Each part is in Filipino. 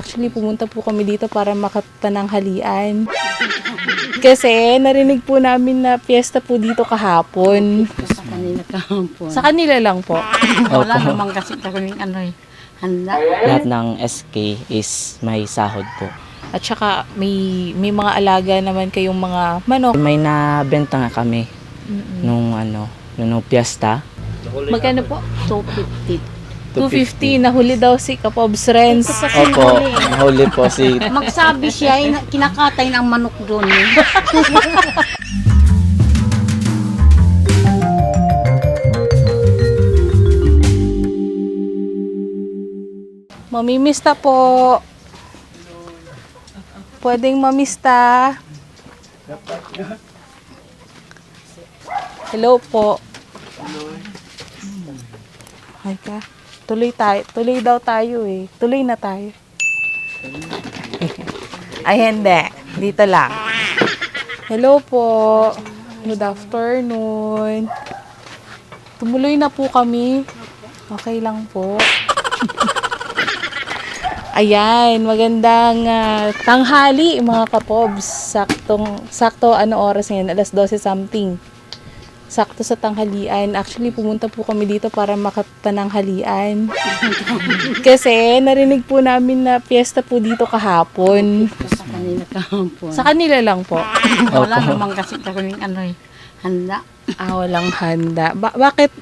Actually, pumunta po kami dito para makapananghalian. Kasi narinig po namin na piyesta po dito kahapon. Sa kanila kahapon. Sa kanila lang po. Wala naman kasi kaming handa. Lahat ng SK is may sahod po. At saka may mga alaga naman kayong mga manok. May nabenta nga kami nung piyesta. Magkano po? 250. 250. Nahuli daw si Kapobs Renz. Opo, nahuli po si Magsabi siya, kinakatay ng manok doon. Mamimista po. Pwedeng mamista. Hello po. Ay ka. Tuloy tayo. Tuloy daw tayo eh. Tuloy na tayo. Ay hindi. Dito lang. Hello po. Good afternoon. Tumuloy na po kami. Okay lang po. Ayan, magandang tanghali mga kapobs. Sakto oras ngayon, alas 12 something. Sakto sa tanghalian. Actually, pumunta po kami dito para makapananghalian. Kasi narinig po namin na piyesta po dito kahapon. Sa kanila kahapon. Sa kanila lang po. Wala naman kasi kaming handa. Walang handa. Bakit,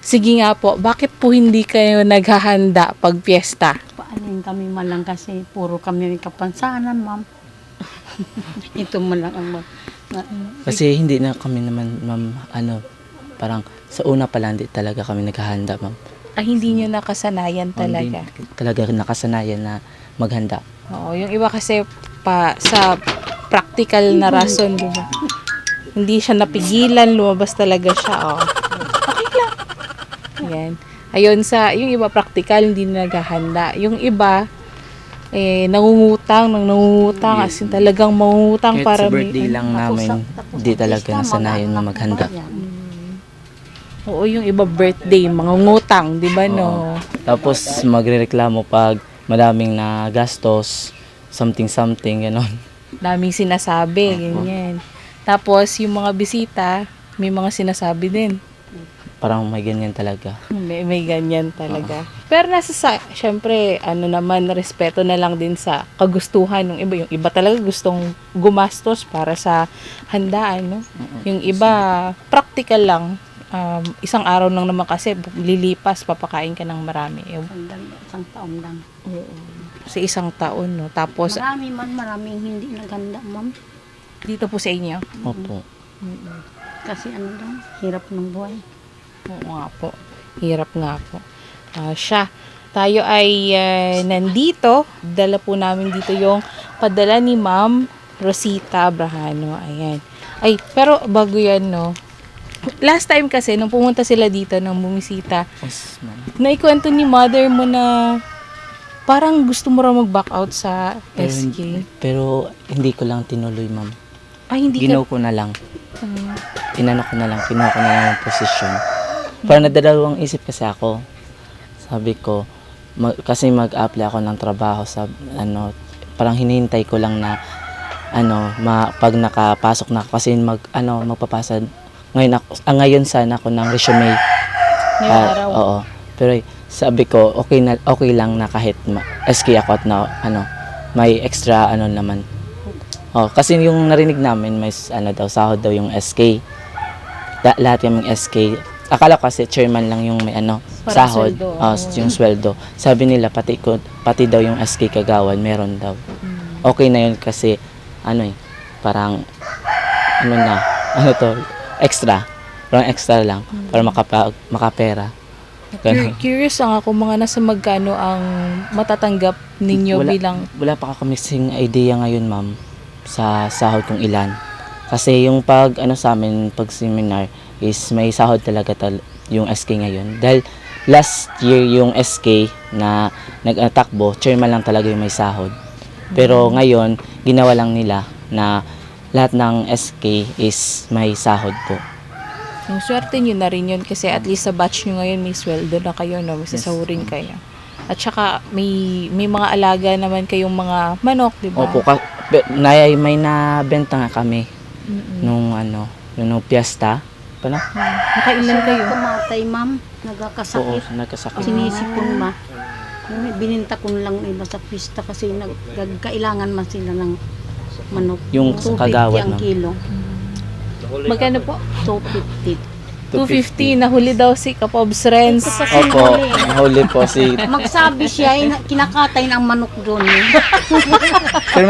sige nga po, bakit po hindi kayo naghahanda pag piyesta? Paanin kami malang kasi puro kami may kapansanan, ma'am. Ito malang ang kasi hindi na kami naman ma'am parang sa una pa lang hindi talaga kami naghahanda ma'am. Hindi nyo nakasanayan talaga. Hindi talaga nakasanayan na maghanda. Oo, yung iba kasi sa practical na rason, di ba? Hindi siya napigilan, lumabas talaga siya. Okay lang. Yan. Ayun, yung iba practical, hindi na naghahanda. Yung iba, nangungutang, as in talagang mangungutang Kahit para sa birthday lang namin, hindi talaga nasanayan na maghanda. Oo, yung iba birthday, mangungutang, di ba no? Tapos magrereklamo pag madaming na gastos, something, gano'n. Daming sinasabi, ganyan. Tapos, yung mga bisita, may mga sinasabi din. Parang may ganyan talaga. May ganyan talaga. Pero syempre, naman, respeto na lang din sa kagustuhan ng iba. Yung iba talaga gustong gumastos para sa handaan, no? Yung iba, practical lang. Isang araw lang naman kasi, lilipas, papakain ka ng marami. isang taon lang. Sa isang taon, no? Tapos, Maraming hindi naghanda, ma'am. dito po sa inyo. Opo. Kasi hirap ng buhay. Oo nga po. Hirap nga po. Tayo ay nandito. Dala po namin dito yung padala ni Ma'am Rosita Abrahano. Ayan. Ay, pero bago yan, no? Last time kasi, nung pumunta sila dito, nung bumisita, Yes, ma'am. naikwento ni mother mo na parang gusto mo raw mag-back out sa SK. Pero hindi ko lang tinuloy, ma'am. Hindi Ginaw ko na lang. Kinuha ko na lang yung posisyon. Parang nadadalawang isip kasi ako. Sabi ko, kasi mag-apply ako ng trabaho sa, parang hinihintay ko lang na, pag nakapasok na ako, kasi magpapasa, ngayon sana ako ng resume. Ngayong araw. Oo. Pero sabi ko, okay lang na kahit SK ako at may extra naman. Kasi yung narinig namin, may sahod daw yung SK. Lahat yung SK. Akala ko kasi chairman lang yung may Parang sahod, sweldo, yung sweldo. Sabi nila pati daw yung SK Kagawan meron daw. Okay na yun kasi parang extra. Parang extra lang para makapera. Curious lang ako mga nasa magkano ang matatanggap ninyo bilang... Wala pa ako missing idea ngayon, ma'am, sa sahod kung ilan. Kasi yung sa amin, pag seminar, is may sahod talaga yung SK ngayon. Dahil last year yung SK na nag-takbo, chairman lang talaga yung may sahod. Pero ngayon, ginawa lang nila na lahat ng SK is may sahod po. Yung swerte nyo na rin yun kasi at least sa batch nyo ngayon may sweldo na kayo, no? May sasahurin kayo. At saka may mga alaga naman kayong mga manok, di ba? Opo, may nabenta nga kami nung piyesta. Pala? Nakailan kayo? Kumatay, ma'am. Oo, Nagkakasakit. nagkasakit. Sinisipon ba? Bininta ko na lang iba sa pista kasi kailangan man sila ng manok. Yung sa 250 kagawad, ang ma'am. kilo. Magkano po? 250. 250. Nahuli daw si Kapobs Renz. Opo, nahuli po si... Magsabi siya, kinakatay ng manok doon. Pero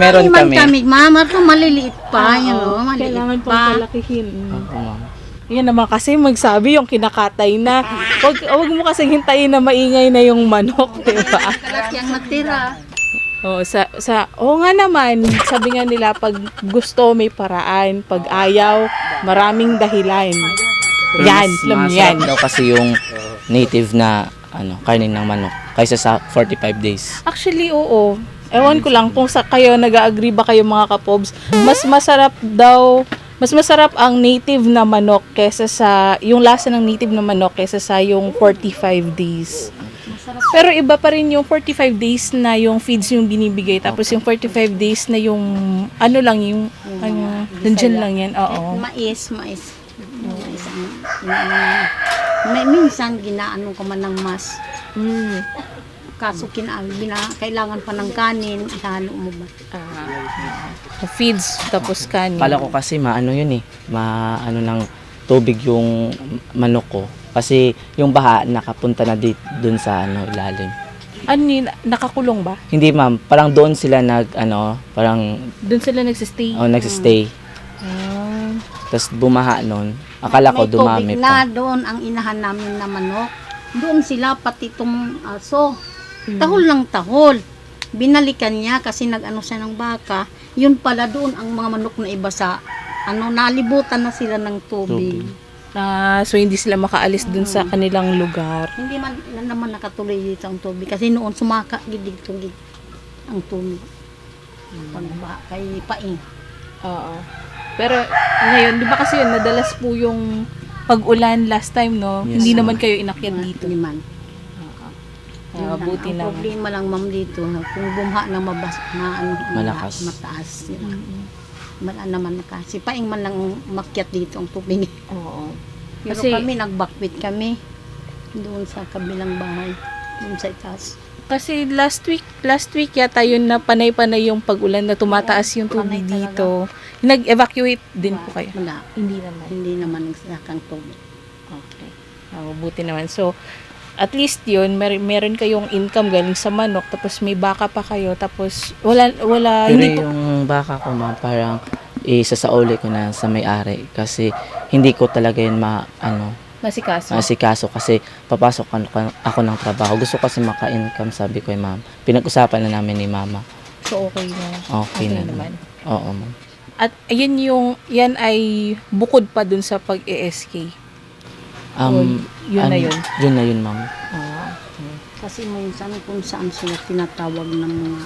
meron man kami. mama, ito maliliit pa. Maliit Kailangan pa. pang palakihin. Opo, ma'am. Yan naman kasi magsabi yung kinakatay na. Wag mo kasi hintayin na maingay na yung manok, di ba? Kalaki ang natira. Oo nga naman, sabi nga nila, pag gusto may paraan, pag ayaw, maraming dahilan. Pero Yan, mas alam masarap yan. daw kasi yung native na karne ng manok kaysa sa 45 days. Actually, oo. Ewan ko lang kung kayo, nag-agree ba kayo mga kapobs, mas masarap ang native na manok kaysa sa, yung lasa ng native na manok kaysa sa yung 45 days. Pero iba pa rin yung 45 days na yung feeds yung binibigay, tapos yung 45 days na yung, nandyan lang yan, oo. Mais. May minsan ginaano ka man ng mas. Kaso kailangan pa ng kanin, ihalo mo ba? Feeds, tapos kanin. Kala ko kasi maano yun maano ng tubig yung manok ko. Kasi yung baha nakapunta na dun sa ilalim. Ano yun, nakakulong ba? Hindi ma'am, parang doon sila parang Doon sila nagsistay? nagstay. Tapos bumaha nun. Akala ko dumami tubig pa. na doon ang inahan namin na manok. Doon sila pati itong aso. Tahol lang tahol. Binalikan niya kasi nag-ano siya ng baka. Yun pala doon ang mga manok na iba sa nalibutan na sila ng tubig. So hindi sila makaalis dun sa kanilang lugar. Hindi man naman nakatuloy dito ang tubig kasi noon sumaka gidig-tugig ang tubig. Pagba kay paing. Oo. Pero ngayon, di ba kasi yun, nadalas po yung pag-ulan last time, no? Yes, Hindi ma'am. naman kayo inakyat dito. Liman. Buti ang naman. problema lang ma'am dito, kung bumha na Malakas. mataas sila. Wala naman kasi paing man lang makyat dito ang tubig. Oo. Pero Kasi- kami nagbakwit kami doon sa kabilang bahay, doon sa itaas. Kasi last week yata yun na panay-panay yung pag-ulan na tumataas yung tubig Panay dito. Nag-evacuate din po kayo? Wala. Hindi naman nagsakang tubig. Okay. Buti naman. So, at least yun, meron kayong income galing sa manok, tapos may baka pa kayo, tapos wala, Pero hindi po, yung baka ko ma'am, parang isasauli ko na sa may-ari kasi hindi ko talaga yun masikaso. masikaso kasi papasok ako ng trabaho. Gusto kasi maka-income, sabi ko ma'am. Pinag-usapan na namin ni mama. So, okay na. Okay na naman. Oo ma'am. At yan ay bukod pa dun sa pag-ESK. Yun na yun. Yun na yun ma'am. Kasi minsan kung saan sila tinatawag ng mga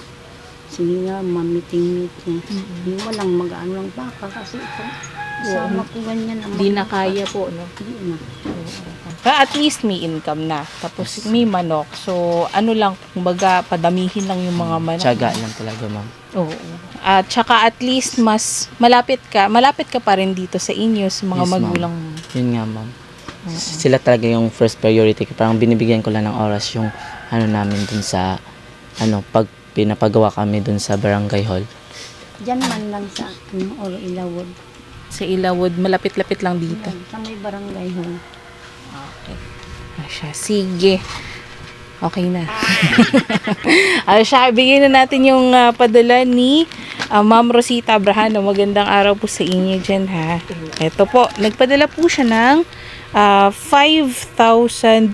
sila mamiting-miting. Yung walang mag-ano ng baka kasi ito. Sama ko ganyan ang Di mga na baka. kaya po, no? Di na. Pero at least may income na. Tapos may manok. So, ano lang, kumbaga, padamihin lang yung mga manok. Tiyaga lang talaga ma'am. Oo. At saka at least mas malapit ka pa rin dito sa inyo, sa mga Yes, ma'am. magulang mo. Yun nga ma'am. Sila talaga yung first priority ko. Parang binibigyan ko lang ng oras yung namin dun sa pag pinapagawa kami dun sa barangay hall. Diyan man lang sa Oro Ilawod. Sa Ilawod, malapit-lapit lang dito. Sa may barangay hall. Okay. Siya. Sige. Okay na. Siya, bigyan na natin yung padala ni Ma'am Rosita Abrahano. Magandang araw po sa inyo dyan, ha. Ito po, nagpadala po siya ng 5,030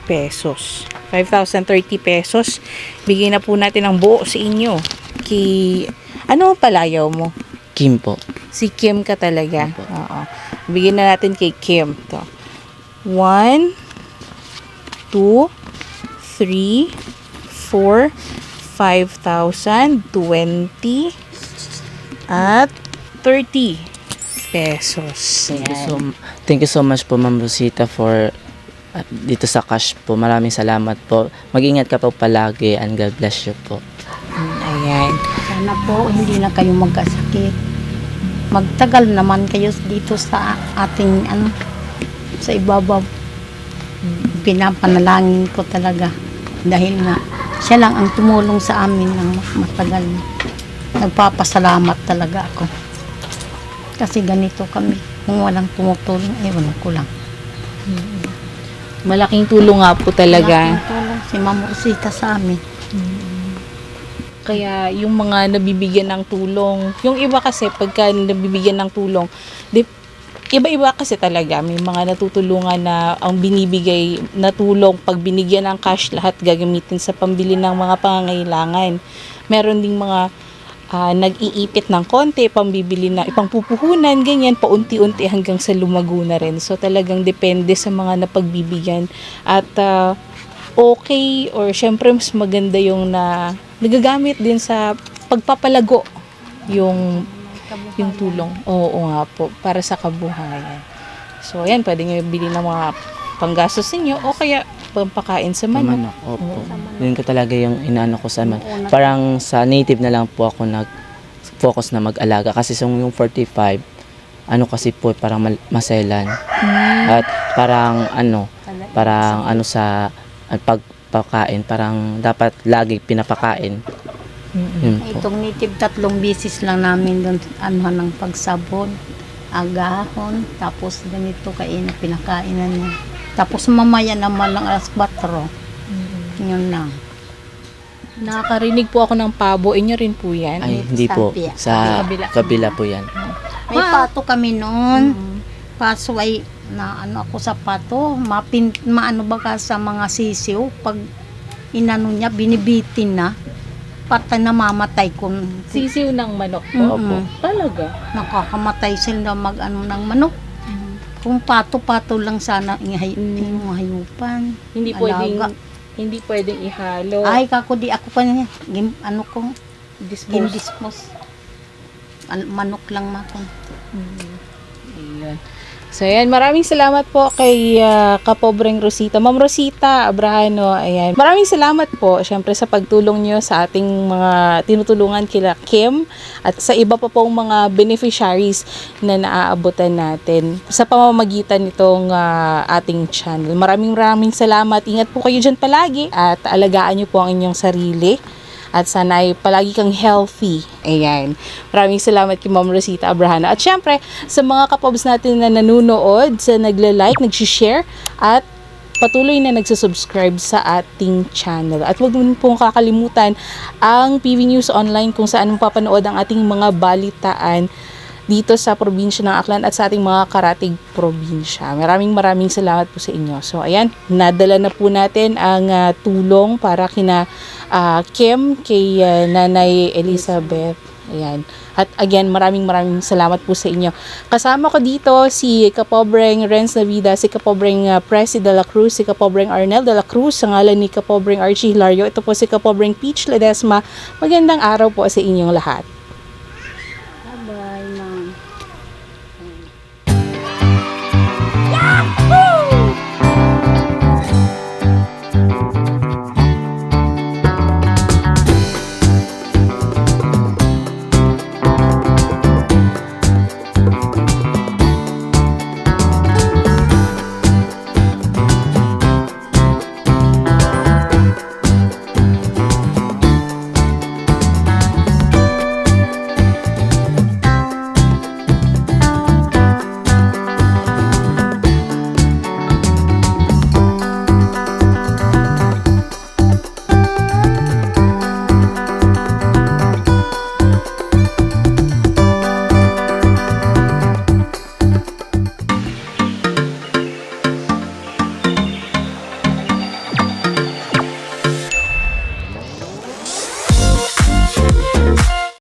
pesos. 5,030 pesos. Bigyan na po natin ang buo sa inyo. Ano palayaw mo? Kim po. Si Kim ka talaga. Opo. Oo. Bigyan na natin kay Kim. To. 1, 2, 3, 4, 5,000, 20, at 30 pesos. Thank you so much po Ma'am Rosita for dito sa cash po. Maraming salamat po. Mag-ingat ka po palagi and God bless you po. Ayan. Sana po hindi na kayo magkasakit. Magtagal naman kayo dito sa ating sa ibabaw. Pinapanalangin ko talaga dahil nga siya lang ang tumulong sa amin ng matagal. Nagpapasalamat talaga ako. Kasi ganito kami. Kung walang tumutulong, ewan ko lang. Malaking tulong nga po talaga. Malaking tulong si Ma'am Rosita sa amin. Kaya yung mga nabibigyan ng tulong, yung iba kasi pagka nabibigyan ng tulong, iba-iba kasi talaga. May mga natutulungan na ang binibigay na tulong, pag binigyan ng cash, lahat gagamitin sa pambili ng mga pangangailangan. Meron ding mga nag-iipit ng konti, pambibili na ipangpupuhunan, ganyan, paunti-unti hanggang sa lumago na rin. So talagang depende sa mga napagbibigyan. At okay, or syempre mas maganda yung nagagamit din sa pagpapalago yung tulong. Oo nga po, para sa kabuhayan. So ayan, pwede nyo bili ng mga panggastos ninyo o kaya pampakain sa manok. Manok, opo. Yun ko talaga yung inaano ko sa parang sa native na lang po ako nag-focus na mag-alaga. Kasi yung 45, kasi po, parang maselan. At parang sa pagpakain, parang dapat lagi pinapakain. Yun po. Itong native 3 bisis lang namin doon ng pagsabon, agahon, tapos ganito kain pinakainan niya. Tapos mamaya naman lang alas 4. Yun lang. Nakakarinig po ako ng pabo. Inyo rin po yan? Ay, hindi po. Sa kabila po yan. May pato kami noon. Kaso ay ako sa pato. Maano ba sa mga sisiw. Pag inano niya, binibitin na. Patay na mamatay kung Sisiw ng manok po. Opo. Talaga? Nakakamatay sila ng manok. Kung pato-pato lang sana hayupan. Hindi pwedeng ihalo. Ay, kako di ako pa Dispose. dispose. Manok lang makon. Ayan. So, ayan. Maraming salamat po kay Kapobreng Rosita. Ma'am Rosita Abrahano. Ayan. Maraming salamat po, syempre, sa pagtulong nyo sa ating mga tinutulungan kila Kim at sa iba pa pong mga beneficiaries na naaabutan natin sa pamamagitan nitong ating channel. Maraming salamat. Ingat po kayo dyan palagi at alagaan nyo po ang inyong sarili. At sana ay palagi kang healthy. Ayan. Maraming salamat kay Ma'am Rosita Abrahano. At syempre, sa mga kapobs natin na nanonood, sa nagla-like, nag-share, at patuloy na nagsusubscribe sa ating channel. At huwag mo pong kakalimutan ang PV News Online kung saan mapapanood ang ating mga balitaan dito sa probinsya ng Aklan at sa ating mga karatig probinsya. Maraming salamat po sa inyo. So, ayan, nadala na po natin ang tulong para kina Kim, kay Nanay Elizabeth. Ayan. At again, maraming salamat po sa inyo. Kasama ko dito si Kapobreng Renz Navida, si Kapobreng Presi de la Cruz, si Kapobreng Arnel de la Cruz, sa ngalan ni Kapobreng Archie Hilario. Ito po si Kapobreng Peach Ledesma. Magandang araw po sa inyong lahat.